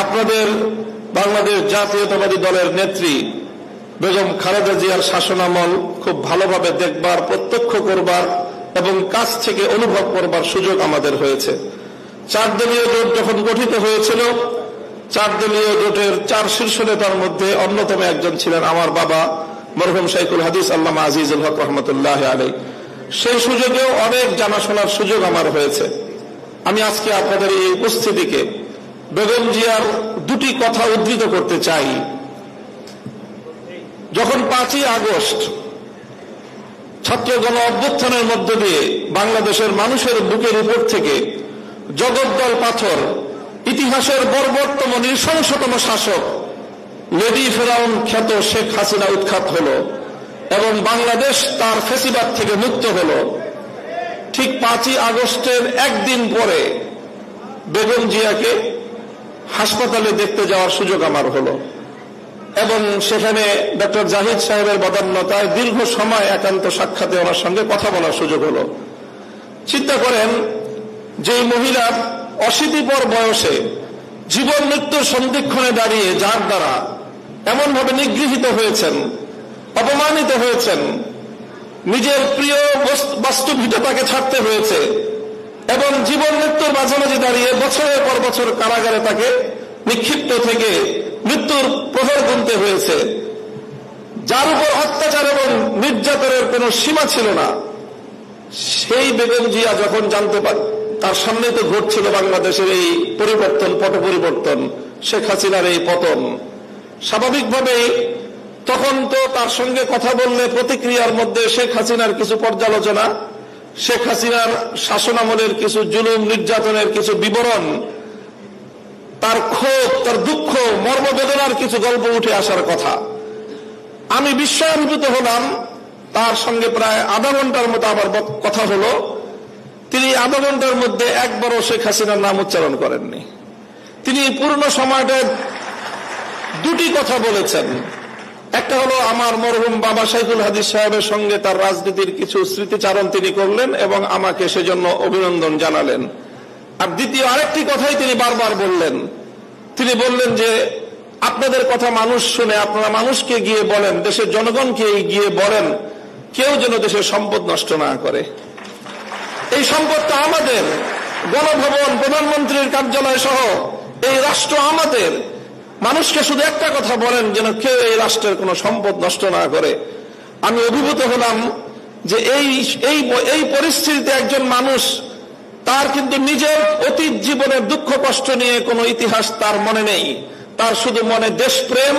আপনাদের বাংলাদেশ জাতীয়তাবাদী দলের নেত্রী বেগম খালেদা জিয়ার শাসনামল খুব ভালোভাবে দেখবার, প্রত্যক্ষ করবার এবং কাছ থেকে অনুভব করবার সুযোগ আমাদের হয়েছে। 4 দলীয় জোট যখন গঠিত হয়েছিল, 4 দলীয় জোটের 4 শীর্ষ নেতার মধ্যে অন্যতম একজন ছিলেন আমার বাবা মরহুম শাইখুল হাদিস আল্লামা আজিজুল হক রহমতুল্লাহ আলাইহি। সেই সুযোগেও অনেক জানাশোনার সুযোগ আমার হয়েছে। আমি আজকে আপনাদের এই উপস্থিতিকে বেগম জিয়ার 2টি কথা উদ্ধৃত করতে চাই। যখন 5ই আগস্ট ছাত্র গণ অভ্যুত্থানের মধ্য দিয়ে বাংলাদেশের মানুষের বুকের উপর থেকে জগদ্দল পাথর, ইতিহাসের বর্বরতম নৃশংসতম শাসক লেডি ফেরাউন খ্যাত শেখ হাসিনা উৎখাত হল এবং বাংলাদেশ তার ফ্যাসিবাদ থেকে মুক্ত হল, ঠিক 5ই আগস্টের একদিন পরে বেগম জিয়াকে হাসপাতালে দেখতে যাওয়ার সুযোগ আমার হলো এবং সেখানে ডক্টর জাহিদ সাহেবের বদান্যতায় দীর্ঘ সময় একান্ত সাক্ষাতে ওনার সঙ্গে কথা বলার সুযোগ হলো। চিন্তা করেন, যে মহিলা 80 বয়সে জীবন মৃত্যুর সন্ধিক্ষণে দাঁড়িয়ে যার দ্বারা এমনভাবে নিগৃহীত হয়েছেন, অপমানিত হয়েছেন, নিজের প্রিয় বাস্তুভিটাকে ছাড়তে হয়েছে এবং জীবন মৃত্যুর মাঝামাঝি দাঁড়িয়ে বছরের পর বছর কারাগারে তাকে নিক্ষিপ্ত থেকে মৃত্যুর প্রহর গুনতে হয়েছে, যার উপর অত্যাচার এবং নির্যাতনের কোনো সীমা ছিল না, সেই বেগম জিয়া যখন জানতে পারে তার সামনে তো ঘটছিল বাংলাদেশের এই পরিবর্তন, পট পরিবর্তন, শেখ হাসিনার এই পতন, স্বাভাবিকভাবেই তখন তো তার সঙ্গে কথা বললে প্রতিক্রিয়ার মধ্যে শেখ হাসিনার কিছু পর্যালোচনা, শেখ হাসিনার শাসনামলের কিছু জুলুম নির্যাতনের কিছু বিবরণ, তার ক্ষোভ, তার দুঃখ, মর্মবেদনার কিছু গল্প উঠে আসার কথা। আমি বিস্ময়ান্বিত হলাম। তার সঙ্গে প্রায় আধা ঘন্টার মতো আমার কথা হলো। তিনি আধা ঘন্টার মধ্যে একবারও শেখ হাসিনার নাম উচ্চারণ করেননি। তিনি পূর্ণ সময়টায় 2টি কথা বলেছেন। একটা হলো আমার মরহুম বাবা শাইখুল হাদিস সাহেবের সঙ্গে তার রাজনীতির কিছু স্মৃতিচারণ তিনি করলেন এবং আমাকে সেজন্য অভিনন্দন জানালেন। আর দ্বিতীয় আরেকটি কথাই তিনি বারবার বললেন। তিনি বললেন যে আপনাদের কথা মানুষ শুনে, আপনারা মানুষকে গিয়ে বলেন, দেশের জনগণকে গিয়ে বলেন, কেউ যেন দেশের সম্পদ নষ্ট না করে। এই সম্পদটা আমাদের, গণভবন, প্রধানমন্ত্রীর কার্যালয় সহ এই রাষ্ট্র আমাদের। মানুষকে শুধু একটা কথা বলেন, যেন কেউ এই রাষ্ট্রের কোনো সম্পদ নষ্ট না করে। আমি অভিভূত হলাম যে এই পরিস্থিতিতে একজন মানুষ, তার কিন্তু নিজের অতীত জীবনের দুঃখ কষ্ট নিয়ে কোনো ইতিহাস তার মনে নেই, তার শুধু মনে দেশপ্রেম,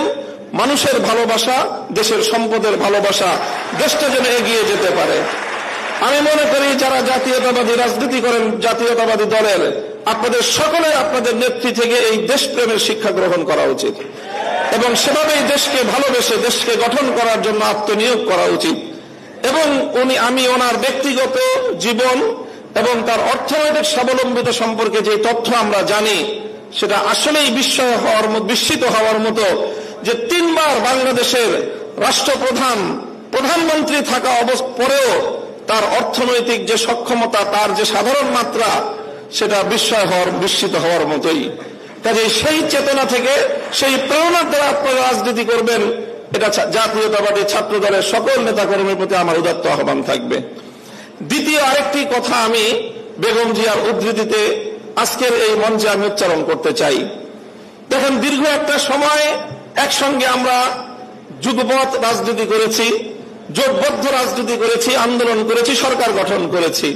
মানুষের ভালোবাসা, দেশের সম্পদের ভালোবাসা, দেশটা যেন এগিয়ে যেতে পারে। আমি মনে করি যারা জাতীয়তাবাদী রাজনীতি করেন, জাতীয়তাবাদী দলের, আপনাদের সকলে আপনাদের নেত্রী থেকে এই দেশপ্রেমের শিক্ষা গ্রহণ করা উচিত এবং সেভাবেই দেশকে ভালোবেসে দেশকে গঠন করার জন্য আত্মনিয়োগ করা উচিত। এবং আমি ওনার ব্যক্তিগত জীবন এবং তার অর্থনৈতিক স্বাবলম্বিতা সম্পর্কে যে তথ্য আমরা জানি, সেটা আসলেই বিস্মিত হওয়ার মতো যে 3 বার বাংলাদেশের রাষ্ট্রপ্রধান, প্রধানমন্ত্রী থাকা পরেও তার অর্থনৈতিক যে সক্ষমতা, তার যে সাধারণ মাত্রা, সেটা বিস্মিত হওয়ার মতোই। কাজে সেই চেতনা থেকে, সেই প্রেরণার দ্বারা আপনারা রাজনীতি করবেন, এটা জাতীয়তাবাদী ছাত্র দলের সকল নেতাকর্মীর প্রতি আমার উদাত্ত আহ্বান থাকবে। দ্বিতীয় আরেকটি কথা আমি বেগম জিয়ার উদ্ধৃতিতে আজকের এই মঞ্চে আমি উচ্চারণ করতে চাই। দেখেন, দীর্ঘ একটা সময় একসঙ্গে আমরা যুগপৎ রাজনীতি করেছি, জোটবদ্ধ রাজনীতি করেছি, আন্দোলন করেছি, সরকার গঠন করেছি।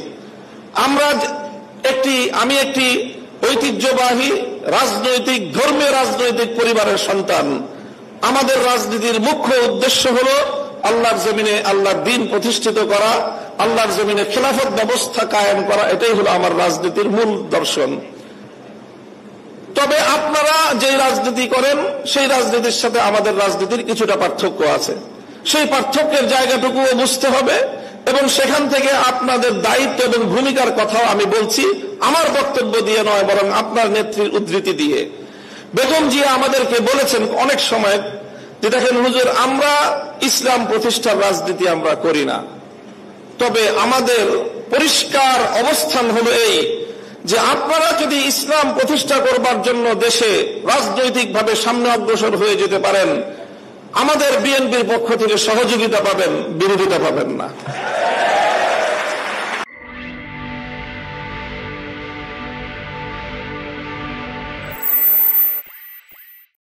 আমি একটি ঐতিহ্যবাহী রাজনৈতিক, ধর্মীয় রাজনৈতিক পরিবারের সন্তান। আমাদের রাজনীতির মুখ্য উদ্দেশ্য হলো আল্লাহর জমিনে আল্লাহর দ্বীন প্রতিষ্ঠিত করা, আল্লাহর জমিনে খেলাফত ব্যবস্থা কায়েম করা। এটাই হলো আমার রাজনীতির মূল দর্শন। তবে আপনারা যে রাজনীতি করেন, সেই রাজনীতির সাথে আমাদের রাজনীতির কিছুটা পার্থক্য আছে। সেই পার্থক্যের জায়গাটুকুও বুঝতে হবে এবং সেখান থেকে আপনাদের দায়িত্ব এবং ভূমিকার কথাও আমি বলছি, আমার বক্তব্য দিয়ে নয়, বরং আপনার নেত্রীর উদ্ধৃতি দিয়ে। বেগম জিয়া আমাদেরকে বলেছেন অনেক সময় যে দেখেন হুজুর, আমরা ইসলাম প্রতিষ্ঠার রাজনীতি আমরা করি না, তবে আমাদের পরিষ্কার অবস্থান হলো এই যে আপনারা যদি ইসলাম প্রতিষ্ঠা করবার জন্য দেশে রাজনৈতিকভাবে সামনে অগ্রসর হয়ে যেতে পারেন, আমাদের বিএনপির পক্ষ থেকে সহযোগিতা পাবেন, বিরোধিতা পাবেন না।